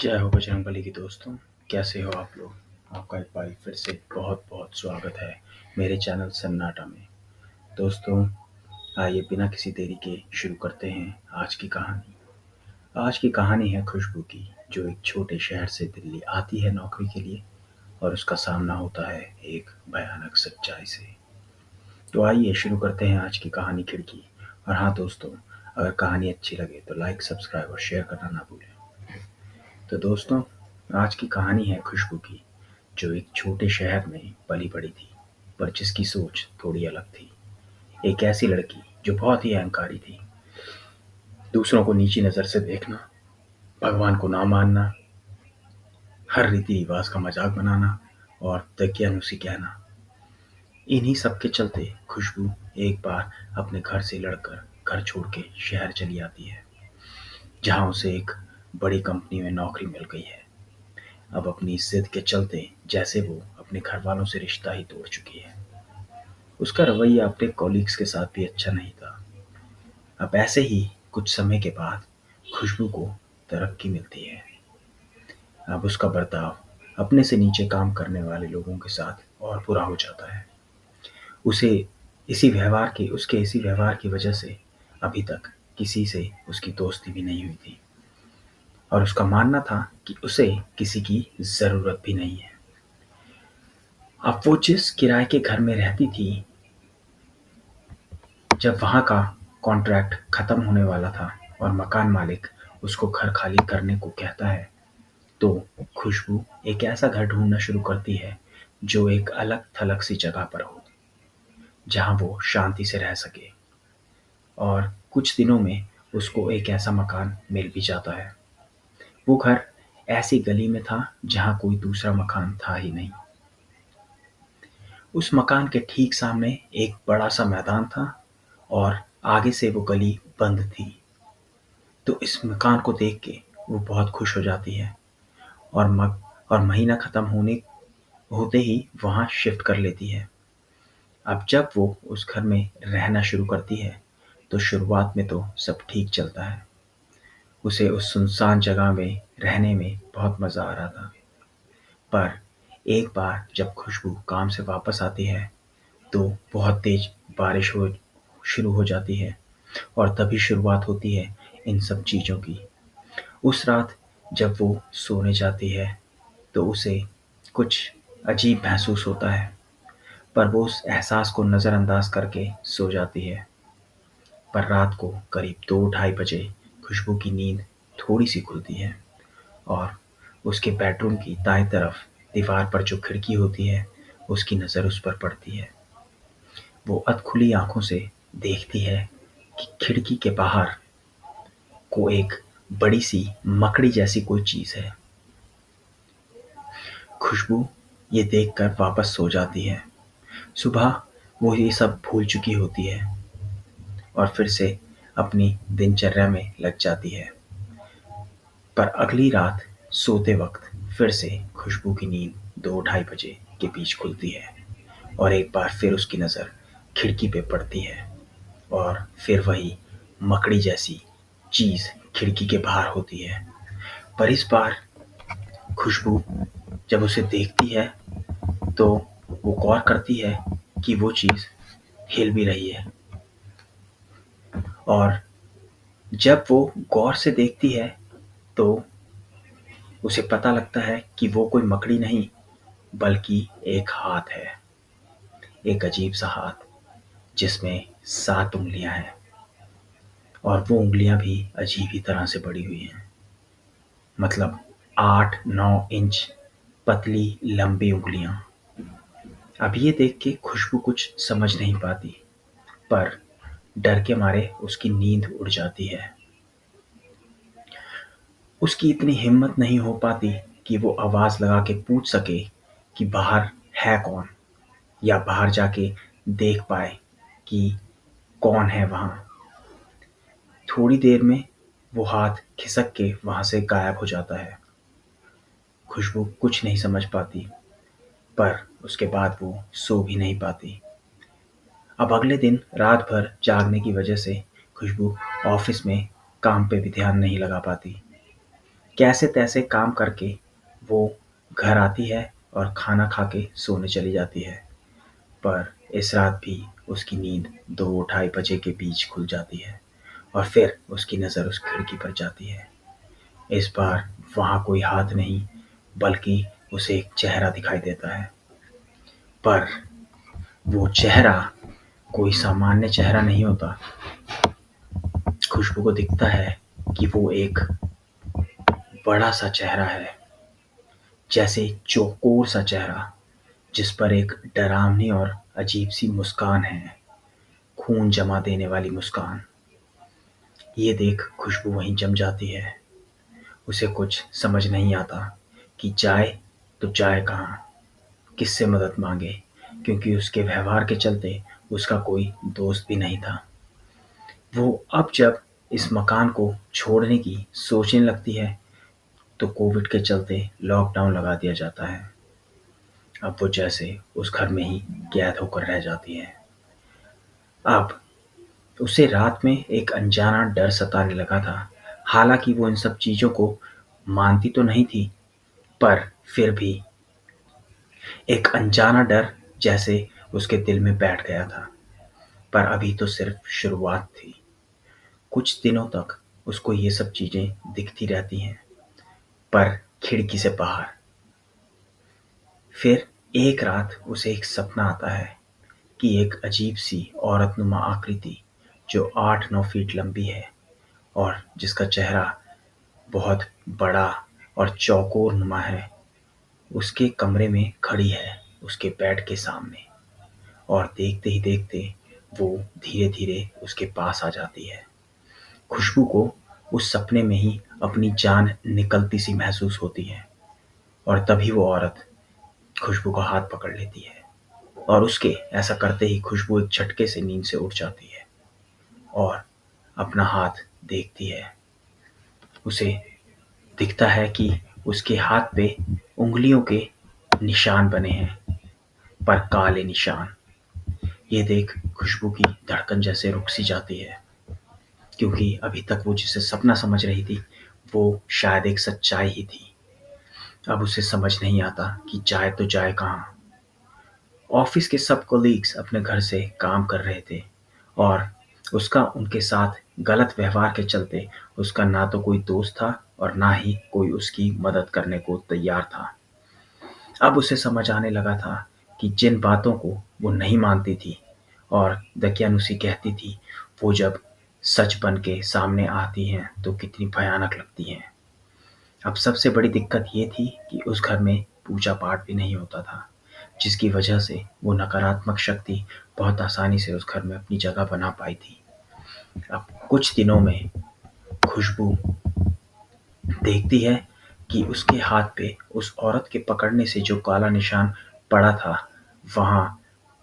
जय हो बजरंगबली की दोस्तों। कैसे हो आप लोग। आपका एक बार फिर से बहुत बहुत स्वागत है मेरे चैनल सन्नाटा में। दोस्तों, आइए बिना किसी देरी के शुरू करते हैं आज की कहानी। आज की कहानी है खुशबू की, जो एक छोटे शहर से दिल्ली आती है नौकरी के लिए और उसका सामना होता है एक भयानक सच्चाई से। तो आइए शुरू करते हैं आज की कहानी खिड़की। और हाँ दोस्तों, अगर कहानी अच्छी लगे तो लाइक, सब्सक्राइब और शेयर करना ना भूलें। तो दोस्तों, आज की कहानी है खुशबू की, जो एक छोटे शहर में पली बड़ी थी, पर जिसकी सोच थोड़ी अलग थी। एक ऐसी लड़की जो बहुत ही अहंकारी थी, दूसरों को नीची नज़र से देखना, भगवान को ना मानना, हर रीति रिवाज का मजाक बनाना और दकियानुसी कहना। इन्हीं सब के चलते खुशबू एक बार अपने घर से लड़कर घर छोड़ के शहर चली आती है, जहाँ उसे एक बड़ी कंपनी में नौकरी मिल गई है। अब अपनी जिद के चलते जैसे वो अपने घर वालों से रिश्ता ही तोड़ चुकी है। उसका रवैया अपने कॉलीग्स के साथ भी अच्छा नहीं था। अब ऐसे ही कुछ समय के बाद खुशबू को तरक्की मिलती है। अब उसका बर्ताव अपने से नीचे काम करने वाले लोगों के साथ और बुरा हो जाता है। उसे उसके इसी व्यवहार की वजह से अभी तक किसी से उसकी दोस्ती भी नहीं हुई थी, और उसका मानना था कि उसे किसी की ज़रूरत भी नहीं है। अब वो जिस किराए के घर में रहती थी, जब वहाँ का कॉन्ट्रैक्ट खत्म होने वाला था और मकान मालिक उसको घर खाली करने को कहता है, तो खुशबू एक ऐसा घर ढूंढना शुरू करती है जो एक अलग थलग सी जगह पर हो, जहाँ वो शांति से रह सके। और कुछ दिनों में उसको एक ऐसा मकान मिल भी जाता है। वो घर ऐसी गली में था जहाँ कोई दूसरा मकान था ही नहीं। उस मकान के ठीक सामने एक बड़ा सा मैदान था और आगे से वो गली बंद थी। तो इस मकान को देख के वो बहुत खुश हो जाती है और महीना खत्म होने होते ही वहाँ शिफ्ट कर लेती है। अब जब वो उस घर में रहना शुरू करती है, तो शुरुआत में तो सब ठीक चलता है। उसे उस सुनसान जगह में रहने में बहुत मज़ा आ रहा था। पर एक बार जब खुशबू काम से वापस आती है, तो बहुत तेज बारिश हो शुरू हो जाती है और तभी शुरुआत होती है इन सब चीज़ों की। उस रात जब वो सोने जाती है, तो उसे कुछ अजीब महसूस होता है, पर वो उस एहसास को नज़रअंदाज करके सो जाती है। पर रात को करीब 2 ढाई बजे खुशबू की नींद थोड़ी सी खुलती है और उसके बेडरूम की दाईं तरफ दीवार पर जो खिड़की होती है, उसकी नज़र उस पर पड़ती है। वो अधखुली आँखों से देखती है कि खिड़की के बाहर को एक बड़ी सी मकड़ी जैसी कोई चीज़ है। खुशबू ये देखकर वापस सो जाती है। सुबह वो ये सब भूल चुकी होती है और फिर से अपनी दिनचर्या में लग जाती है। पर अगली रात सोते वक्त फिर से खुशबू की नींद 2 ढाई बजे के बीच खुलती है और एक बार फिर उसकी नज़र खिड़की पे पड़ती है और फिर वही मकड़ी जैसी चीज़ खिड़की के बाहर होती है। पर इस बार खुशबू जब उसे देखती है, तो वो गौर करती है कि वो चीज़ हिल भी रही है। और जब वो गौर से देखती है, तो उसे पता लगता है कि वो कोई मकड़ी नहीं, बल्कि एक हाथ है। एक अजीब सा हाथ, जिसमें 7 उँगलियां हैं और वो उँगलियां भी अजीब ही तरह से बड़ी हुई हैं। मतलब 8-9 इंच पतली लंबी उँगलियां। अब ये देख के खुशबू कुछ समझ नहीं पाती, पर डर के मारे उसकी नींद उड़ जाती है। उसकी इतनी हिम्मत नहीं हो पाती कि वो आवाज़ लगा के पूछ सके कि बाहर है कौन, या बाहर जाके देख पाए कि कौन है वहाँ। थोड़ी देर में वो हाथ खिसक के वहाँ से गायब हो जाता है। खुशबू कुछ नहीं समझ पाती, पर उसके बाद वो सो भी नहीं पाती। अब अगले दिन रात भर जागने की वजह से खुशबू ऑफिस में काम पे भी ध्यान नहीं लगा पाती। कैसे-तैसे काम करके वो घर आती है और खाना खा के सोने चली जाती है। पर इस रात भी उसकी नींद 2 ढाई बजे के बीच खुल जाती है और फिर उसकी नज़र उस खिड़की पर जाती है। इस बार वहाँ कोई हाथ नहीं, बल्कि उसे एक चेहरा दिखाई देता है। पर वो चेहरा कोई सामान्य चेहरा नहीं होता। खुशबू को दिखता है कि वो एक बड़ा-सा चेहरा है, जैसे चौकोर सा चेहरा, जिस पर एक डरावनी और अजीब-सी मुस्कान है, खून जमा देने वाली मुस्कान। ये देख खुशबू वहीं जम जाती है। उसे कुछ समझ नहीं आता कि जाए तो जाए कहाँ, किससे मदद माँगे, क्योंकि उसके व्यवहार के चलते उसका कोई दोस्त भी नहीं था। वो अब जब इस मकान को छोड़ने की सोचने लगती है, तो कोविड के चलते लॉकडाउन लगा दिया जाता है। अब वो जैसे उस घर में ही कैद होकर रह जाती है। अब उसे रात में एक अनजाना डर सताने लगा था। हालाँकि वो इन सब चीज़ों को मानती तो नहीं थी, पर फिर भी एक अनजाना डर जैसे उसके दिल में बैठ गया था। पर अभी तो सिर्फ शुरुआत थी। कुछ दिनों तक उसको ये सब चीज़ें दिखती रहती हैं, पर खिड़की से बाहर। फिर एक रात उसे एक सपना आता है कि एक अजीब-सी औरतनुमा आकृति, जो 8-9 फीट लंबी है और जिसका चेहरा बहुत बड़ा और चौकोर नुमा है, उसके कमरे में खड़ी है, उसके बेड के सामने। और देखते ही देखते वो धीरे-धीरे उसके पास आ जाती है। खुशबू को उस सपने में ही अपनी जान निकलती सी महसूस होती है और तभी वो औरत खुशबू का हाथ पकड़ लेती है और उसके ऐसा करते ही खुशबू एक झटके से नींद से उठ जाती है और अपना हाथ देखती है। उसे दिखता है कि उसके हाथ पे उँगलियों के निशान बने हैं, पर काले निशान। ये देख खुशबू की धड़कन जैसे रुक सी जाती है, क्योंकि अभी तक वो जिसे सपना समझ रही थी, वो शायद एक सच्चाई ही थी। अब उसे समझ नहीं आता कि जाए तो जाए कहाँ। ऑफिस के सब कोलीग्स अपने घर से काम कर रहे थे और उसका उनके साथ गलत व्यवहार के चलते उसका ना तो कोई दोस्त था और ना ही कोई उसकी मदद करने को तैयार था। अब उसे समझ आने लगा था कि जिन बातों को वो नहीं मानती थी और दकियानुसी कहती थी, वो जब सच बन के सामने आती हैं तो कितनी भयानक लगती हैं। अब सबसे बड़ी दिक्कत ये थी कि उस घर में पूजा-पाठ भी नहीं होता था, जिसकी वजह से वो नकारात्मक शक्ति बहुत आसानी से उस घर में अपनी जगह बना पाई थी। अब कुछ दिनों में खुशबू देखती है कि उसके हाथ पे उस औरत के पकड़ने से जो काला निशान पड़ा था, वहाँ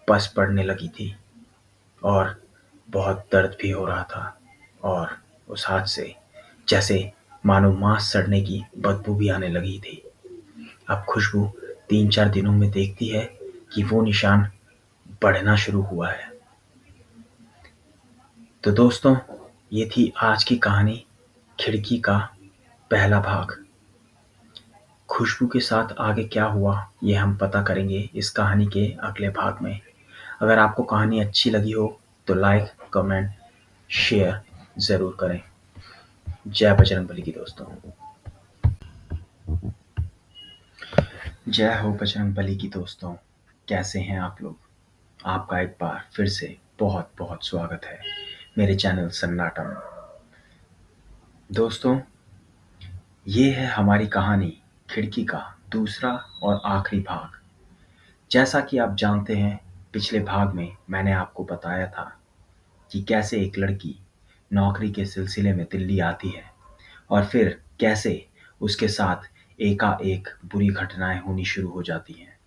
पस पड़ने लगी थी और बहुत दर्द भी हो रहा था और उस हाथ से जैसे मानो मांस सड़ने की बदबू भी आने लगी थी। अब खुशबू 3-4 दिनों में देखती है कि वो निशान बढ़ना शुरू हुआ है। तो दोस्तों, ये थी आज की कहानी, खिड़की का पहला भाग। खुशबू के साथ आगे क्या हुआ, ये हम पता करेंगे इस कहानी के अगले भाग में। अगर आपको कहानी अच्छी लगी हो तो लाइक, कमेंट, शेयर ज़रूर करें। जय बजरंगबली की दोस्तों। जय हो बजरंगबली की दोस्तों। कैसे हैं आप लोग? आपका एक बार फिर से बहुत बहुत स्वागत है मेरे चैनल सन्नाटा में। दोस्तों, ये है हमारी कहानी खिड़की का दूसरा और आखिरी भाग। जैसा कि आप जानते हैं, पिछले भाग में मैंने आपको बताया था कि कैसे एक लड़की नौकरी के सिलसिले में दिल्ली आती है और फिर कैसे उसके साथ एकाएक बुरी घटनाएं होनी शुरू हो जाती हैं।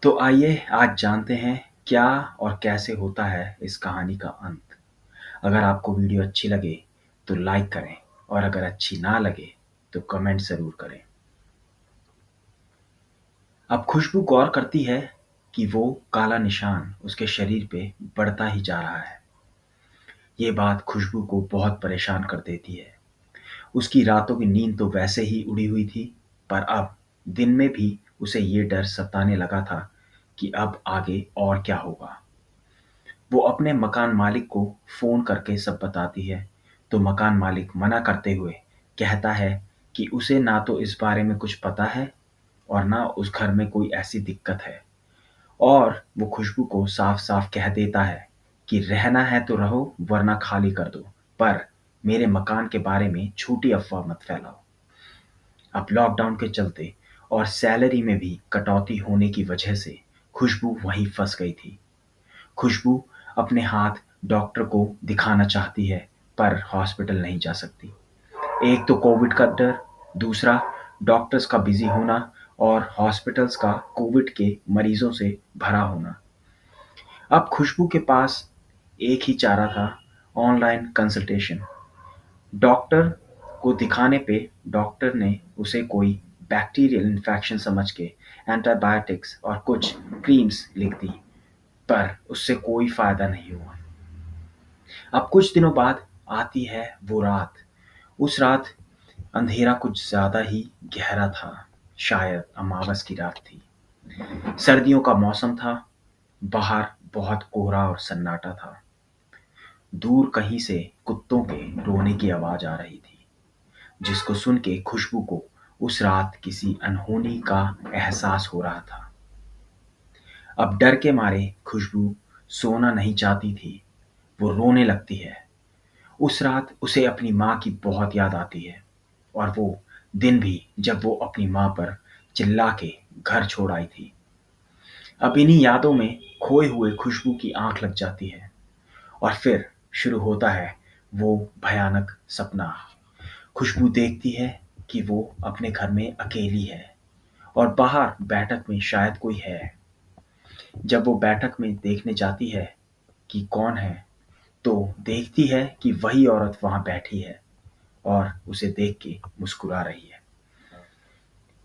तो आइए आज जानते हैं क्या और कैसे होता है इस कहानी का अंत। अगर आपको वीडियो अच्छी लगे तो लाइक करें और अगर अच्छी ना लगे तो कमेंट ज़रूर करें। अब खुशबू गौर करती है कि वो काला निशान उसके शरीर पे बढ़ता ही जा रहा है। ये बात खुशबू को बहुत परेशान कर देती है उसकी रातों की नींद तो वैसे ही उड़ी हुई थी, पर अब दिन में भी उसे ये डर सताने लगा था कि अब आगे और क्या होगा। वो अपने मकान मालिक को फ़ोन करके सब बताती है, तो मकान मालिक मना करते हुए कहता है कि उसे ना तो इस बारे में कुछ पता है और ना उस घर में कोई ऐसी दिक्कत है। और वो खुशबू को साफ-साफ कह देता है कि रहना है तो रहो वरना खाली कर दो, पर मेरे मकान के बारे में झूठी अफ़वाह मत फैलाओ। अब लॉकडाउन के चलते और सैलरी में भी कटौती होने की वजह से खुशबू वहीं फँस गई थी। खुशबू अपने हाथ डॉक्टर को दिखाना चाहती है, पर हॉस्पिटल नहीं जा सकती। एक तो कोविड का डर, दूसरा डॉक्टर्स का बिज़ी होना और हॉस्पिटल्स का कोविड के मरीजों से भरा होना। अब खुशबू के पास एक ही चारा था, ऑनलाइन कंसल्टेशन। डॉक्टर को दिखाने पे डॉक्टर ने उसे कोई बैक्टीरियल इन्फेक्शन समझ के एंटीबायोटिक्स और कुछ क्रीम्स लिख दी, पर उससे कोई फ़ायदा नहीं हुआ। अब कुछ दिनों बाद आती है वो रात। उस रात अंधेरा कुछ ज़्यादा ही गहरा था, शायद अमावस की रात थी। सर्दियों का मौसम था, बाहर बहुत कोहरा और सन्नाटा था। दूर कहीं से कुत्तों के रोने की आवाज़ आ रही थी, जिसको सुन के खुशबू को उस रात किसी अनहोनी का एहसास हो रहा था। अब डर के मारे खुशबू सोना नहीं चाहती थी, वो रोने लगती है। उस रात उसे अपनी माँ की बहुत याद आती है, और वो दिन भी जब वो अपनी माँ पर चिल्ला के घर छोड़ आई थी। अब इन्हीं यादों में खोए हुए खुशबू की आंख लग जाती है, और फिर शुरू होता है वो भयानक सपना। खुशबू देखती है कि वो अपने घर में अकेली है और बाहर बैठक में शायद कोई है। जब वो बैठक में देखने जाती है कि कौन है, तो देखती है कि वही औरत वहां बैठी है और उसे देख के मुस्कुरा रही है।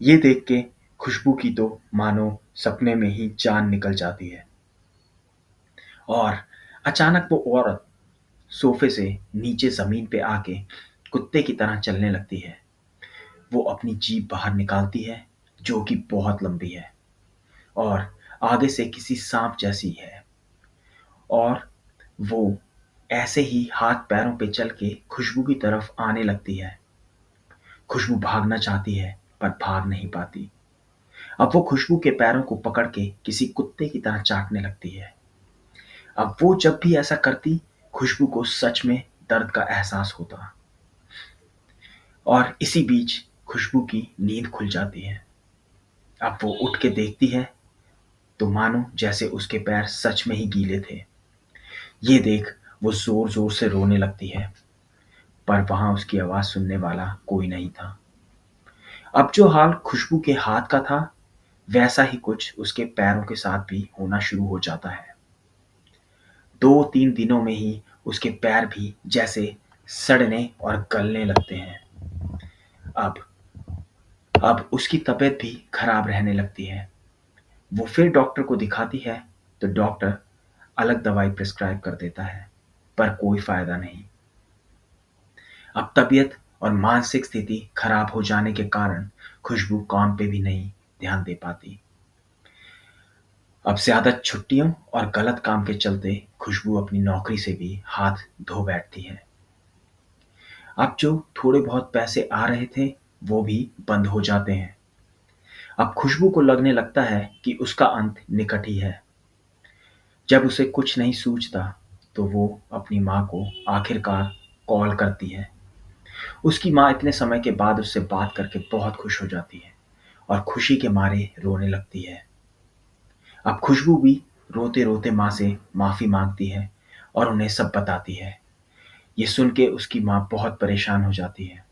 ये देख के खुशबू की तो मानो सपने में ही जान निकल जाती है, और अचानक वो औरत सोफे से नीचे जमीन पे आके कुत्ते की तरह चलने लगती है। वो अपनी जीभ बाहर निकालती है, जो कि बहुत लंबी है और आगे से किसी सांप जैसी है, और वो ऐसे ही हाथ पैरों पे चल के खुशबू की तरफ आने लगती है। खुशबू भागना चाहती है, पर भाग नहीं पाती। अब वो खुशबू के पैरों को पकड़ के किसी कुत्ते की तरह चाटने लगती है। अब वो जब भी ऐसा करती, खुशबू को सच में दर्द का एहसास होता, और इसी बीच खुशबू की नींद खुल जाती है। अब वो उठ के देखती है, तो मानो जैसे उसके पैर सच में ही गीले थे। ये देख वो ज़ोर-ज़ोर से रोने लगती है, पर वहाँ उसकी आवाज़ सुनने वाला कोई नहीं था। अब जो हाल खुशबू के हाथ का था, वैसा ही कुछ उसके पैरों के साथ भी होना शुरू हो जाता है। 2-3 दिनों में ही उसके पैर भी जैसे सड़ने और गलने लगते हैं। अब अब उसकी तबीयत भी खराब रहने लगती है। वो फिर डॉक्टर को दिखाती है, तो डॉक्टर अलग दवाई प्रिस्क्राइब कर देता है, पर कोई फ़ायदा नहीं। अब तबीयत और मानसिक स्थिति खराब हो जाने के कारण खुशबू काम पे भी नहीं ध्यान दे पाती। अब ज़्यादा छुट्टियों और गलत काम के चलते खुशबू अपनी नौकरी से भी हाथ धो बैठती है। अब जो थोड़े बहुत पैसे आ रहे थे, वो भी बंद हो जाते हैं। अब खुशबू को लगने लगता है कि उसका अंत निकट ही है। जब उसे कुछ नहीं सूझता, तो वो अपनी माँ को आखिरकार कॉल करती है। उसकी माँ इतने समय के बाद उससे बात करके बहुत खुश हो जाती है और खुशी के मारे रोने लगती है। अब खुशबू भी रोते-रोते माँ से माफ़ी माँगती है और उन्हें सब बताती है। ये सुन के उसकी माँ बहुत परेशान हो जाती है।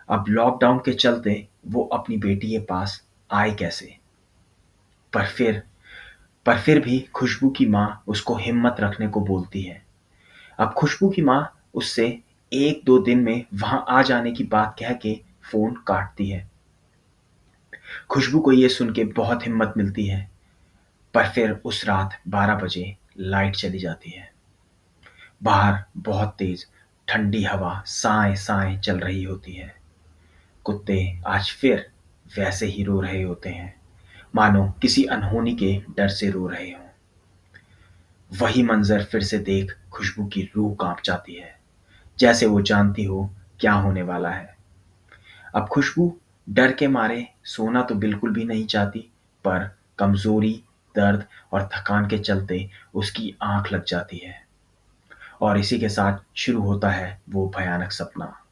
अब लॉकडाउन के चलते वो अपनी बेटी के पास आए कैसे? पर फिर पर फिर भी खुशबू की माँ उसको हिम्मत रखने को बोलती है। अब खुशबू की माँ उससे 1-2 दिन में वहाँ आ जाने की बात कह के फ़ोन काटती है। खुशबू को ये सुन के बहुत हिम्मत मिलती है, पर फिर उस रात 12 बजे लाइट चली जाती है। बाहर बहुत तेज़ ठंडी हवा साए साए चल रही होती है। कुत्ते आज फिर वैसे ही रो रहे होते हैं, मानो किसी अनहोनी के डर से रो रहे हों। वही मंजर फिर से देख खुशबू की रूह कांप जाती है, जैसे वो जानती हो क्या होने वाला है। अब खुशबू डर के मारे सोना तो बिल्कुल भी नहीं चाहती, पर कमजोरी, दर्द और थकान के चलते उसकी आंख लग जाती है। और इसी के साथ शुरू होता है वो भयानक सपना।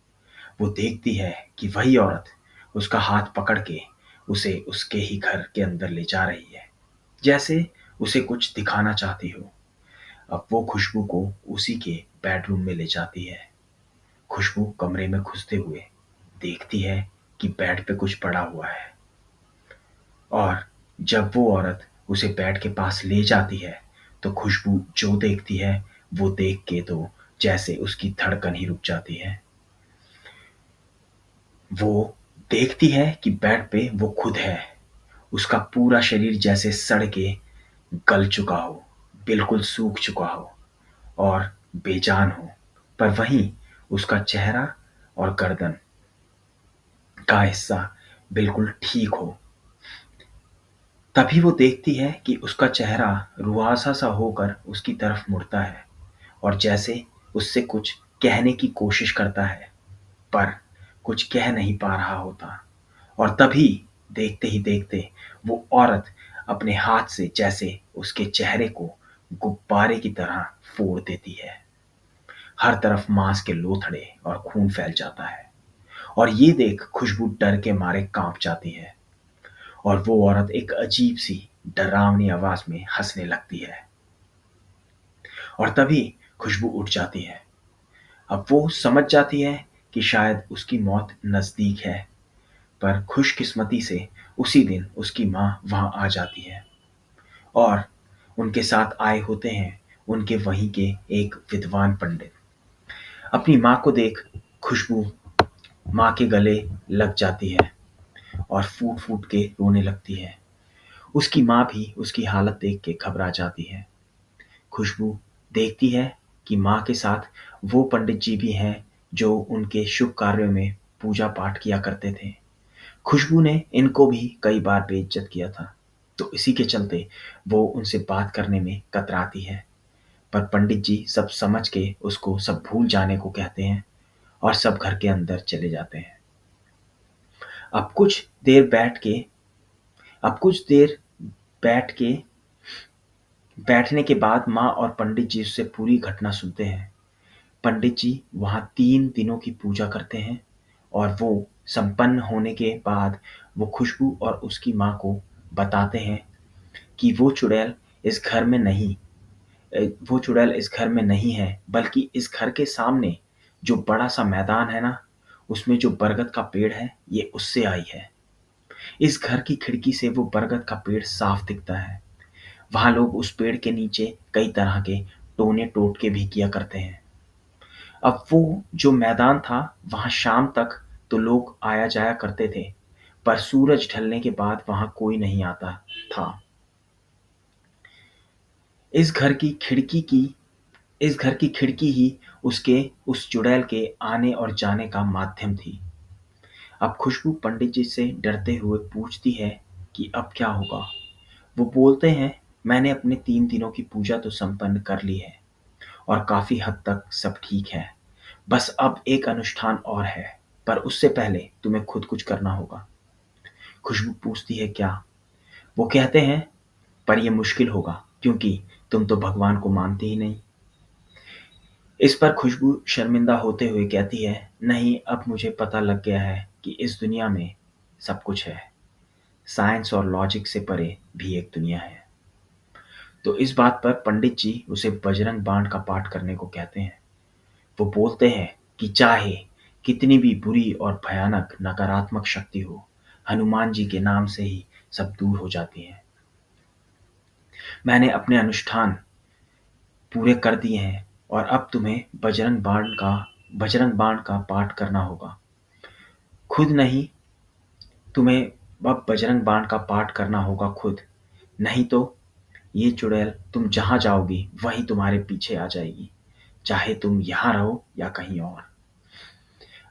वो देखती है कि वही औरत उसका हाथ पकड़ के उसे उसके ही घर के अंदर ले जा रही है, जैसे उसे कुछ दिखाना चाहती हो। अब वो खुशबू को उसी के बेडरूम में ले जाती है। खुशबू कमरे में घुसते हुए देखती है कि बेड पे कुछ पड़ा हुआ है। और जब वो औरत उसे बेड के पास ले जाती है, तो खुशबू जो देखती है वो देख के तो जैसे उसकी धड़कन ही रुक जाती है। वो देखती है कि बेड पे वो खुद है। उसका पूरा शरीर जैसे सड़ के गल चुका हो, बिल्कुल सूख चुका हो और बेजान हो। पर वहीं उसका चेहरा और गर्दन का हिस्सा बिल्कुल ठीक हो। तभी वो देखती है कि उसका चेहरा रुआसा सा होकर उसकी तरफ मुड़ता है और जैसे उससे कुछ कहने की कोशिश करता है, पर कुछ कह नहीं पा रहा होता। और तभी देखते ही देखते वो औरत अपने हाथ से जैसे उसके चेहरे को गुब्बारे की तरह फोड़ देती है। हर तरफ मांस के लोथड़े और खून फैल जाता है। और ये देख खुशबू डर के मारे कांप जाती है और वो औरत एक अजीब सी डरावनी आवाज में हंसने लगती है। और तभी खुशबू उठ जाती है। अब वो समझ जाती है कि शायद उसकी मौत नजदीक है, पर खुशकिस्मती से उसी दिन उसकी माँ वहां आ जाती है और उनके साथ आए होते हैं उनके वहीं के एक विद्वान पंडित। अपनी माँ को देख खुशबू माँ के गले लग जाती है और फूट फूट के रोने लगती है। उसकी माँ भी उसकी हालत देख के घबरा जाती है। खुशबू देखती है कि माँ के साथ वो पंडित जी भी हैं जो उनके शुभ कार्यों में पूजा पाठ किया करते थे। खुशबू ने इनको भी कई बार बेइज्जत किया था, तो इसी के चलते वो उनसे बात करने में कतराती है। पर पंडित जी सब समझ के उसको सब भूल जाने को कहते हैं और सब घर के अंदर चले जाते हैं। अब कुछ देर बैठ के अब कुछ देर बैठ के बैठने के बाद माँ और पंडित जी उससे पूरी घटना सुनते हैं। पंडित जी वहाँ 3 दिनों की पूजा करते हैं और वो संपन्न होने के बाद वो खुशबू और उसकी माँ को बताते हैं कि वो चुड़ैल इस घर में नहीं है, बल्कि इस घर के सामने जो बड़ा सा मैदान है ना, उसमें जो बरगद का पेड़ है, ये उससे आई है। इस घर की खिड़की से वो बरगद का पेड़ साफ दिखता है। वहाँ लोग उस पेड़ के नीचे कई तरह के टोने टोटके भी किया करते हैं। अब वो जो मैदान था, वहाँ शाम तक तो लोग आया जाया करते थे, पर सूरज ढलने के बाद वहाँ कोई नहीं आता था। इस घर की खिड़की की इस घर की खिड़की ही उसके उस चुड़ैल के आने और जाने का माध्यम थी। अब खुशबू पंडित जी से डरते हुए पूछती है कि अब क्या होगा। वो बोलते हैं, मैंने अपने 3 दिनों की पूजा तो संपन्न कर ली है और काफी हद तक सब ठीक है। बस अब एक अनुष्ठान और है, पर उससे पहले तुम्हें खुद कुछ करना होगा। खुशबू पूछती है क्या। वो कहते हैं, पर यह मुश्किल होगा क्योंकि तुम तो भगवान को मानती ही नहीं। इस पर खुशबू शर्मिंदा होते हुए कहती है, नहीं, अब मुझे पता लग गया है कि इस दुनिया में सब कुछ है। साइंस और लॉजिक से परे भी एक दुनिया है। तो इस बात पर पंडित जी उसे बजरंग बाण का पाठ करने को कहते हैं। वो बोलते हैं कि चाहे कितनी भी बुरी और भयानक नकारात्मक शक्ति हो, हनुमान जी के नाम से ही सब दूर हो जाती है। मैंने अपने अनुष्ठान पूरे कर दिए हैं और अब तुम्हें बजरंग बाण का पाठ करना होगा। खुद नहीं, तुम्हें अब बजरंग बाण का पाठ करना होगा खुद, नहीं तो ये चुड़ैल तुम जहां जाओगी वहीं तुम्हारे पीछे आ जाएगी। चाहे तुम यहाँ रहो या कहीं और।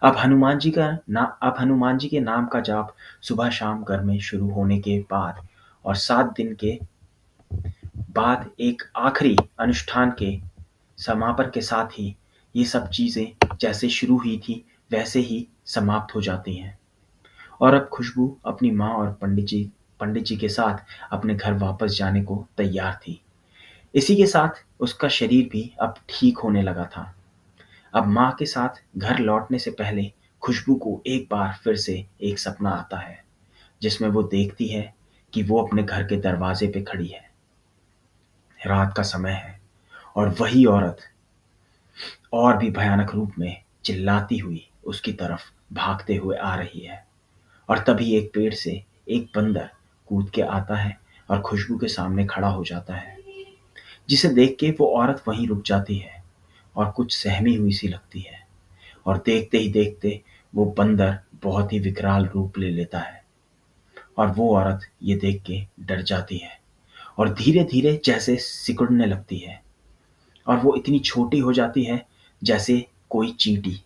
अब हनुमान जी के नाम का जाप सुबह शाम घर में शुरू होने के बाद और 7 दिन के बाद एक आखिरी अनुष्ठान के समापन के साथ ही ये सब चीज़ें जैसे शुरू हुई थी वैसे ही समाप्त हो जाती हैं। और अब खुशबू अपनी माँ और पंडित जी के साथ अपने घर वापस जाने को तैयार थी। इसी के साथ उसका शरीर भी अब ठीक होने लगा था। अब माँ के साथ घर लौटने से पहले खुशबू को एक बार फिर से एक सपना आता है, जिसमें वो देखती है कि वो अपने घर के दरवाजे पे खड़ी है। रात का समय है और वही औरत और भी भयानक रूप में चिल्लाती हुई उसकी तरफ भागते हुए आ रही है। और तभी एक पेड़ से एक बंदर कूद के आता है और खुशबू के सामने खड़ा हो जाता है, जिसे देख के वो औरत वहीं रुक जाती है और कुछ सहमी हुई सी लगती है। और देखते ही देखते वो बंदर बहुत ही विकराल रूप ले लेता है और वो औरत ये देख के डर जाती है और धीरे धीरे जैसे सिकुड़ने लगती है और वो इतनी छोटी हो जाती है जैसे कोई चींटी।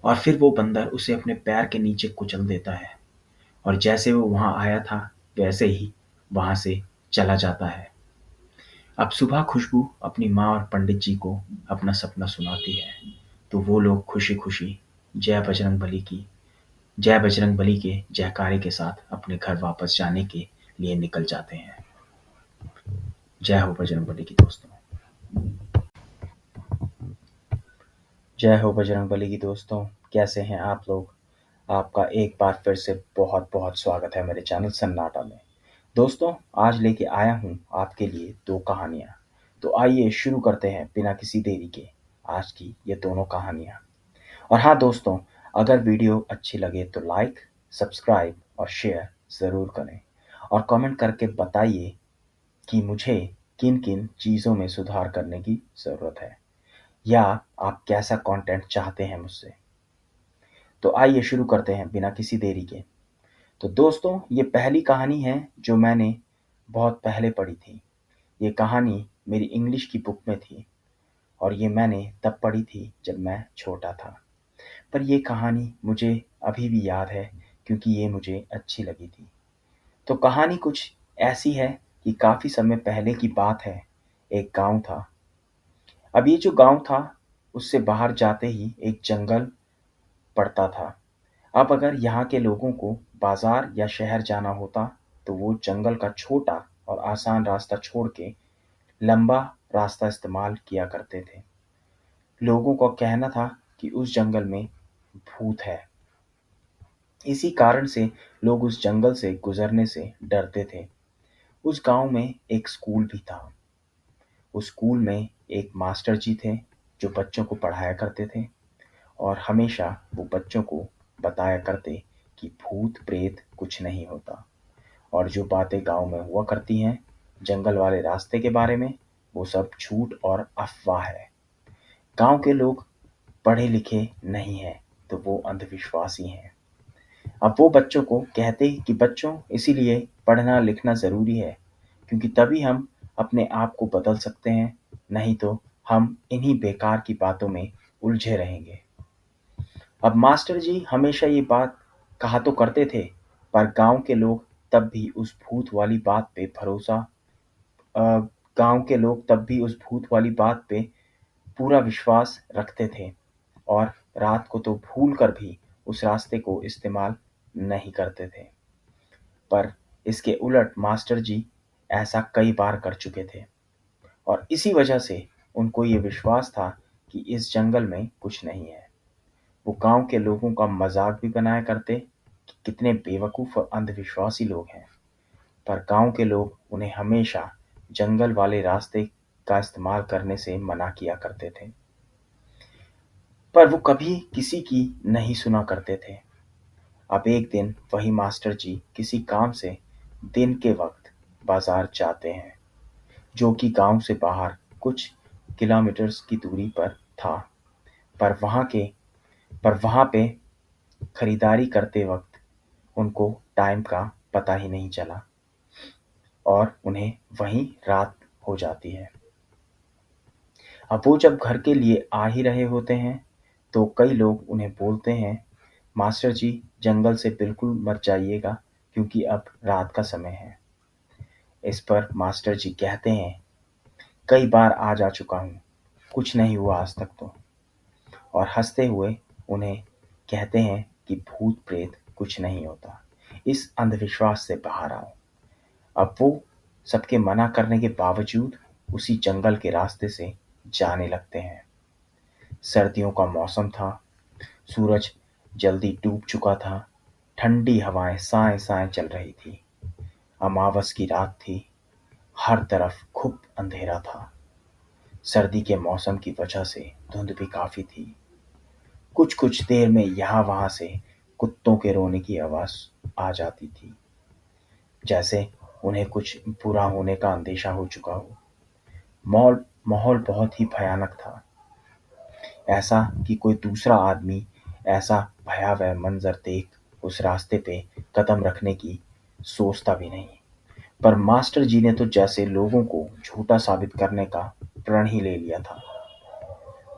और फिर वो बंदर उसे अपने पैर के नीचे कुचल देता है और जैसे वो वहां आया था वैसे ही वहां से चला जाता है। अब सुबह खुशबू अपनी माँ और पंडित जी को अपना सपना सुनाती है, तो वो लोग खुशी खुशी जय बजरंग बली की जय बजरंग बली के जयकारे के साथ अपने घर वापस जाने के लिए निकल जाते हैं। जय हो बजरंग बली की दोस्तों। जय हो बजरंग बली की दोस्तों। कैसे हैं आप लोग? आपका एक बार फिर से बहुत बहुत स्वागत है मेरे चैनल सन्नाटा में। दोस्तों, आज लेके आया हूँ आपके लिए 2 कहानियाँ। तो आइए शुरू करते हैं बिना किसी देरी के आज की ये दोनों कहानियाँ। और हाँ दोस्तों, अगर वीडियो अच्छी लगे तो लाइक, सब्सक्राइब और शेयर ज़रूर करें और कमेंट करके बताइए कि मुझे किन किन चीज़ों में सुधार करने की ज़रूरत है या आप कैसा कंटेंट चाहते हैं मुझसे। तो आइए शुरू करते हैं बिना किसी देरी के। तो दोस्तों, ये पहली कहानी है जो मैंने बहुत पहले पढ़ी थी। ये कहानी मेरी इंग्लिश की बुक में थी और ये मैंने तब पढ़ी थी जब मैं छोटा था। पर ये कहानी मुझे अभी भी याद है क्योंकि ये मुझे अच्छी लगी थी। तो कहानी कुछ ऐसी है कि काफ़ी समय पहले की बात है। एक गांव था। अब ये जो गांव था उससे बाहर जाते ही एक जंगल पड़ता था। अब अगर यहाँ के लोगों को बाजार या शहर जाना होता तो वो जंगल का छोटा और आसान रास्ता छोड़ के लंबा रास्ता इस्तेमाल किया करते थे। लोगों का कहना था कि उस जंगल में भूत है। इसी कारण से लोग उस जंगल से गुजरने से डरते थे। उस गांव में एक स्कूल भी था। उस स्कूल में एक मास्टर जी थे जो बच्चों को पढ़ाया करते थे और हमेशा वो बच्चों को बताया करते कि भूत प्रेत कुछ नहीं होता और जो बातें गांव में हुआ करती हैं जंगल वाले रास्ते के बारे में, वो सब झूठ और अफवाह है। गांव के लोग पढ़े लिखे नहीं हैं तो वो अंधविश्वासी हैं। अब वो बच्चों को कहते कि बच्चों, इसीलिए पढ़ना लिखना ज़रूरी है क्योंकि तभी हम अपने आप को बदल सकते हैं, नहीं तो हम इन्हीं बेकार की बातों में उलझे रहेंगे। अब मास्टर जी हमेशा ये बात कहा तो करते थे, पर गांव के लोग तब भी उस भूत वाली बात पे भरोसा अ, गांव के लोग तब भी उस भूत वाली बात पे पूरा विश्वास रखते थे और रात को तो भूल कर भी उस रास्ते को इस्तेमाल नहीं करते थे। पर इसके उलट मास्टर जी ऐसा कई बार कर चुके थे और इसी वजह से उनको ये विश्वास था कि इस जंगल में कुछ नहीं है। वो गांव के लोगों का मजाक भी बनाया करते कि कितने बेवकूफ़ और अंधविश्वासी लोग हैं। पर गांव के लोग उन्हें हमेशा जंगल वाले रास्ते का इस्तेमाल करने से मना किया करते थे। पर वो कभी किसी की नहीं सुना करते थे। अब एक दिन वही मास्टर जी किसी काम से दिन के वक्त बाजार जाते हैं, जो कि गांव से बाहर कुछ किलोमीटर्स की दूरी पर था। पर वहाँ के पर वहाँ पे खरीदारी करते वक्त उनको टाइम का पता ही नहीं चला और उन्हें वहीं रात हो जाती है। अब वो जब घर के लिए आ ही रहे होते हैं तो कई लोग उन्हें बोलते हैं, मास्टर जी जंगल से बिल्कुल मत जाइएगा क्योंकि अब रात का समय है। इस पर मास्टर जी कहते हैं, कई बार आ जा चुका हूँ, कुछ नहीं हुआ आज तक तो। और हंसते हुए उन्हें कहते हैं कि भूत प्रेत कुछ नहीं होता, इस अंधविश्वास से बाहर आओ। अब वो सबके मना करने के बावजूद उसी जंगल के रास्ते से जाने लगते हैं। सर्दियों का मौसम था, सूरज जल्दी डूब चुका था, ठंडी हवाएं साए साए चल रही थी। अमावस की रात थी, हर तरफ खूब अंधेरा था। सर्दी के मौसम की वजह से धुंध भी काफी थी। कुछ कुछ देर में यहाँ वहां से कुत्तों के रोने की आवाज आ जाती थी, जैसे उन्हें कुछ बुरा होने का अंदेशा हो चुका हो। माहौल माहौल बहुत ही भयानक था, ऐसा कि कोई दूसरा आदमी ऐसा भयावह मंजर देख उस रास्ते पे कदम रखने की सोचता भी नहीं। पर मास्टर जी ने तो जैसे लोगों को झूठा साबित करने का प्रण ही ले लिया था।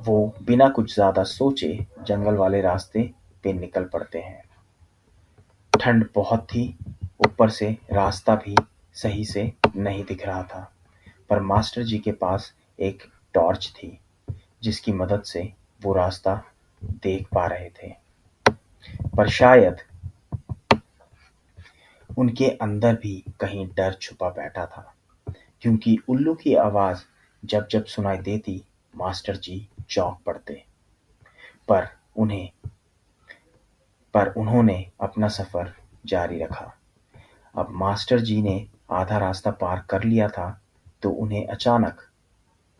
वो बिना कुछ ज्यादा सोचे जंगल वाले रास्ते पे निकल पड़ते हैं। ठंड बहुत थी, ऊपर से रास्ता भी सही से नहीं दिख रहा था, पर मास्टर जी के पास एक टॉर्च थी जिसकी मदद से वो रास्ता देख पा रहे थे। पर शायद उनके अंदर भी कहीं डर छुपा बैठा था, क्योंकि उल्लू की आवाज जब जब सुनाई देती मास्टर जी चौंक पड़ते। पर उन्हें पर उन्होंने अपना सफर जारी रखा। अब मास्टर जी ने आधा रास्ता पार कर लिया था तो उन्हें अचानक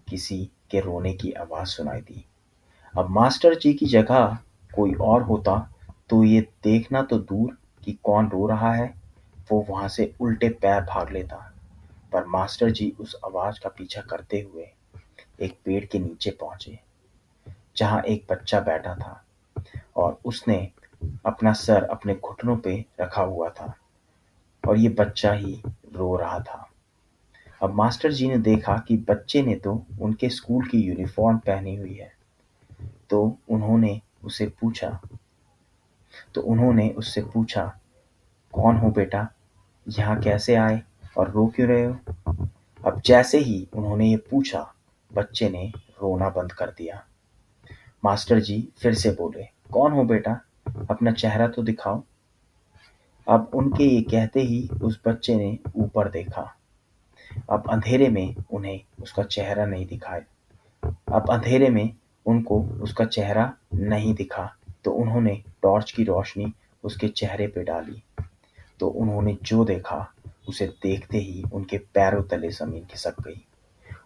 किसी के रोने की आवाज सुनाई दी। अब मास्टर जी की जगह कोई और होता तो ये देखना तो दूर कि कौन रो रहा है, वो वहां से उल्टे पैर भाग लेता। पर मास्टर जी उस आवाज का पीछा करते हुए एक पेड़ के नीचे पहुंचे, जहां एक बच्चा बैठा था और उसने अपना सर अपने घुटनों पे रखा हुआ था और ये बच्चा ही रो रहा था। अब मास्टर जी ने देखा कि बच्चे ने तो उनके स्कूल की यूनिफॉर्म पहनी हुई है, तो उन्होंने उससे पूछा, कौन हो बेटा, यहाँ कैसे आए और रो क्यों रहे हो? अब जैसे ही उन्होंने ये पूछा, बच्चे ने रोना बंद कर दिया। मास्टर जी फिर से बोले, कौन हो बेटा, अपना चेहरा तो दिखाओ। अब उनके ये कहते ही उस बच्चे ने ऊपर देखा। अब अंधेरे में उन्हें उसका चेहरा नहीं दिखाए अब अंधेरे में उनको उसका चेहरा नहीं दिखा, तो उन्होंने टॉर्च की रोशनी उसके चेहरे पे डाली। तो उन्होंने जो देखा उसे देखते ही उनके पैरों तले जमीन खिसक गई।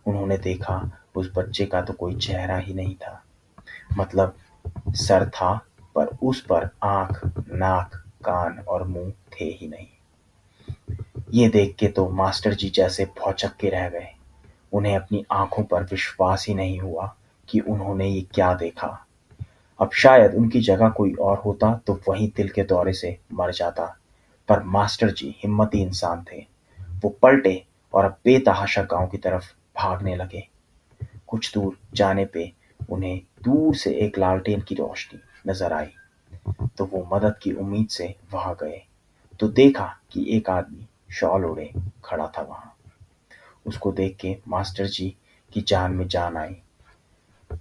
उन्होंने देखा उस बच्चे का तो कोई चेहरा ही नहीं था, मतलब सर था पर उस पर आंख, नाक, कान और मुंह थे ही नहीं। ये देख के तो मास्टर जी जैसे भौचक्के के रह गए। उन्हें अपनी आंखों पर विश्वास ही नहीं हुआ कि उन्होंने ये क्या देखा। अब शायद उनकी जगह कोई और होता तो वहीं दिल के दौरे से मर जाता, पर मास्टर जी हिम्मती इंसान थे। वो पलटे और अब बेतहाशा गांव की तरफ भागने लगे। कुछ दूर जाने पे उन्हें दूर से एक लालटेन की रोशनी नजर आई, तो वो मदद की उम्मीद से वहां गए, तो देखा कि एक आदमी शॉल ओढ़े खड़ा था वहां। उसको देख के मास्टर जी की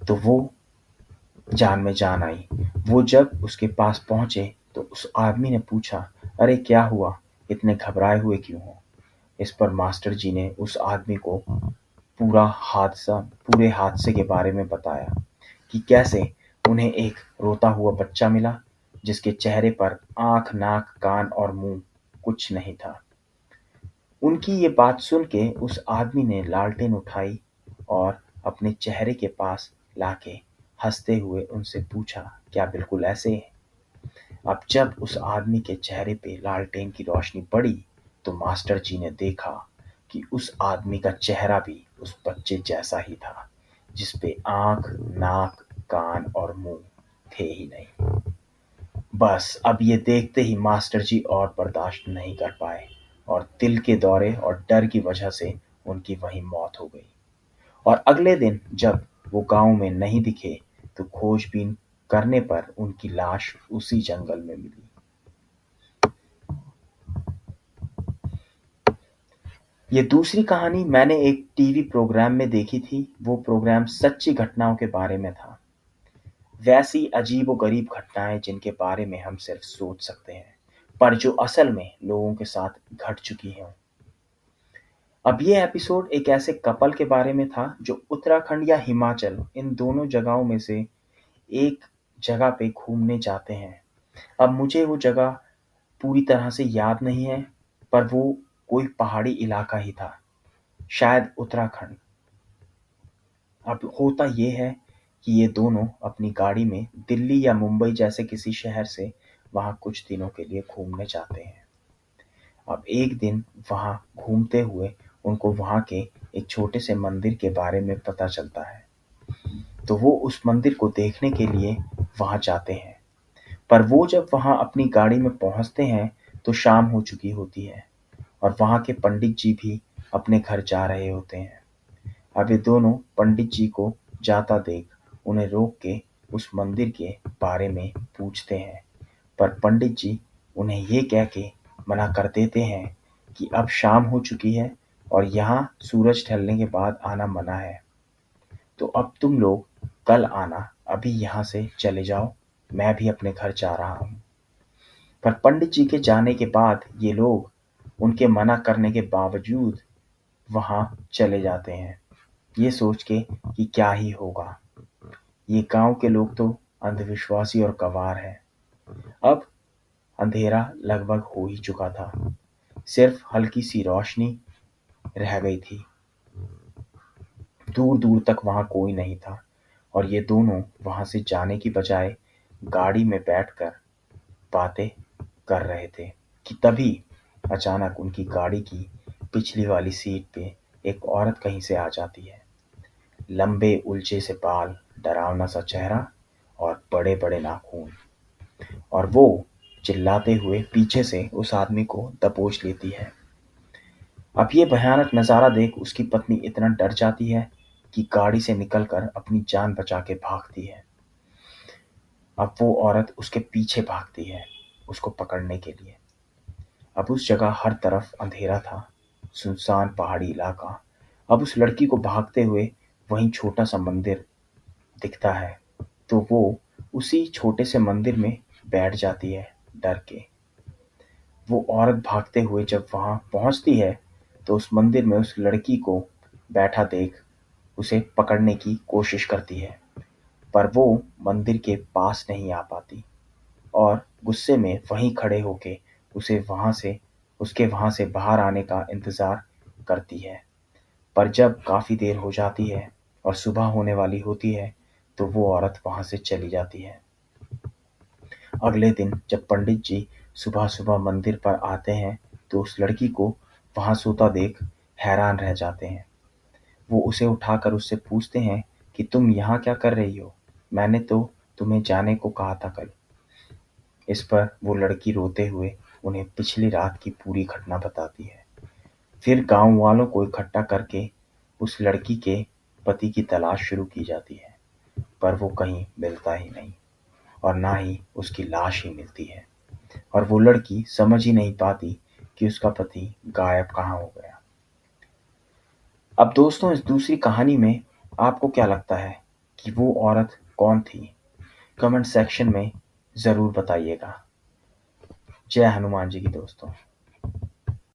तो वो जान में जान आई। वो जब उसके पास पहुंचे तो उस आदमी ने पूछा, अरे क्या हुआ, इतने घबराए हुए क्यों हो? इस पर मास्टर जी ने उस आदमी को पूरे हादसे के बारे में बताया कि कैसे उन्हें एक रोता हुआ बच्चा मिला जिसके चेहरे पर आंख, नाक, कान और मुंह कुछ नहीं था। उनकी ये बात सुन के उस आदमी ने लालटेन उठाई और अपने चेहरे के पास लाके हंसते हुए उनसे पूछा, क्या बिल्कुल ऐसे है? अब जब उस आदमी के चेहरे पे लालटेन की रोशनी पड़ी तो मास्टर जी ने देखा कि उस आदमी का चेहरा भी उस बच्चे जैसा ही था, जिसपे आंख, नाक, कान और मुंह थे ही नहीं। बस अब ये देखते ही मास्टर जी और बर्दाश्त नहीं कर पाए और दिल के दौरे और डर की वजह से उनकी वहीं मौत हो गई। और अगले दिन जब वो गांव में नहीं दिखे तो खोजबीन करने पर उनकी लाश उसी जंगल में मिली। ये दूसरी कहानी मैंने एक टीवी प्रोग्राम में देखी थी। वो प्रोग्राम सच्ची घटनाओं के बारे में था। वैसी अजीबोगरीब घटनाएं जिनके बारे में हम सिर्फ सोच सकते हैं, पर जो असल में लोगों के साथ घट चुकी हैं। अब ये एपिसोड एक ऐसे कपल के बारे में था जो उत्तराखंड या हिमाचल, इन दोनों जगहों में से एक जगह पे घूमने जाते हैं। अब मुझे वो जगह पूरी तरह से याद नहीं है, पर वो कोई पहाड़ी इलाका ही था, शायद उत्तराखंड। अब होता ये है कि ये दोनों अपनी गाड़ी में दिल्ली या मुंबई जैसे किसी शहर से वहाँ कुछ दिनों के लिए घूमने जाते हैं। अब एक दिन वहाँ घूमते हुए उनको वहाँ के एक छोटे से मंदिर के बारे में पता चलता है, तो वो उस मंदिर को देखने के लिए वहाँ जाते हैं। पर वो जब वहाँ अपनी गाड़ी में पहुँचते हैं तो शाम हो चुकी होती है और वहाँ के पंडित जी भी अपने घर जा रहे होते हैं। अब ये दोनों पंडित जी को जाता देख उन्हें रोक के उस मंदिर के बारे में पूछते हैं, पर पंडित जी उन्हें ये कह के मना कर देते हैं कि अब शाम हो चुकी है और यहाँ सूरज ढलने के बाद आना मना है, तो अब तुम लोग कल आना, अभी यहाँ से चले जाओ, मैं भी अपने घर जा रहा हूँ। पर पंडित जी के जाने के बाद ये लोग उनके मना करने के बावजूद वहाँ चले जाते हैं, ये सोच के कि क्या ही होगा, ये गांव के लोग तो अंधविश्वासी और गंवार हैं। अब अंधेरा लगभग हो ही चुका था, सिर्फ हल्की सी रोशनी रह गई थी। दूर दूर तक वहां कोई नहीं था और ये दोनों वहां से जाने की बजाय गाड़ी में बैठकर बातें कर रहे थे कि तभी अचानक उनकी गाड़ी की पिछली वाली सीट पे एक औरत कहीं से आ जाती है। लंबे उलझे से बाल, डरावना सा चेहरा और बड़े बड़े नाखून, और वो चिल्लाते हुए पीछे से उस आदमी को दबोच लेती है। अब ये भयानक नज़ारा देख उसकी पत्नी इतना डर जाती है कि गाड़ी से निकलकर अपनी जान बचा के भागती है। अब वो औरत उसके पीछे भागती है उसको पकड़ने के लिए। अब उस जगह हर तरफ अंधेरा था, सुनसान पहाड़ी इलाका। अब उस लड़की को भागते हुए वहीं छोटा सा मंदिर दिखता है, तो वो उसी छोटे से मंदिर में बैठ जाती है डर के। वो औरत भागते हुए जब वहां पहुंचती है तो उस मंदिर में उस लड़की को बैठा देख उसे पकड़ने की कोशिश करती है, पर वो मंदिर के पास नहीं आ पाती और गुस्से में वहीं खड़े होके उसे वहां से उसके वहां से बाहर आने का इंतजार करती है। पर जब काफी देर हो जाती है और सुबह होने वाली होती है तो वो औरत वहां से चली जाती है। अगले दिन जब पंडित जी सुबह सुबह मंदिर पर आते हैं तो उस लड़की को वहां सोता देख हैरान रह जाते हैं। वो उसे उठाकर उससे पूछते हैं कि तुम यहाँ क्या कर रही हो, मैंने तो तुम्हें जाने को कहा था कल। इस पर वो लड़की रोते हुए उन्हें पिछली रात की पूरी घटना बताती है। फिर गांव वालों को इकट्ठा करके उस लड़की के पति की तलाश शुरू की जाती है, पर वो कहीं मिलता ही नहीं और ना ही उसकी लाश ही मिलती है, और वो लड़की समझ ही नहीं पाती कि उसका पति गायब कहाँ हो गया। अब दोस्तों, इस दूसरी कहानी में आपको क्या लगता है कि वो औरत कौन थी? कमेंट सेक्शन में ज़रूर बताइएगा। जय हनुमान जी की दोस्तों।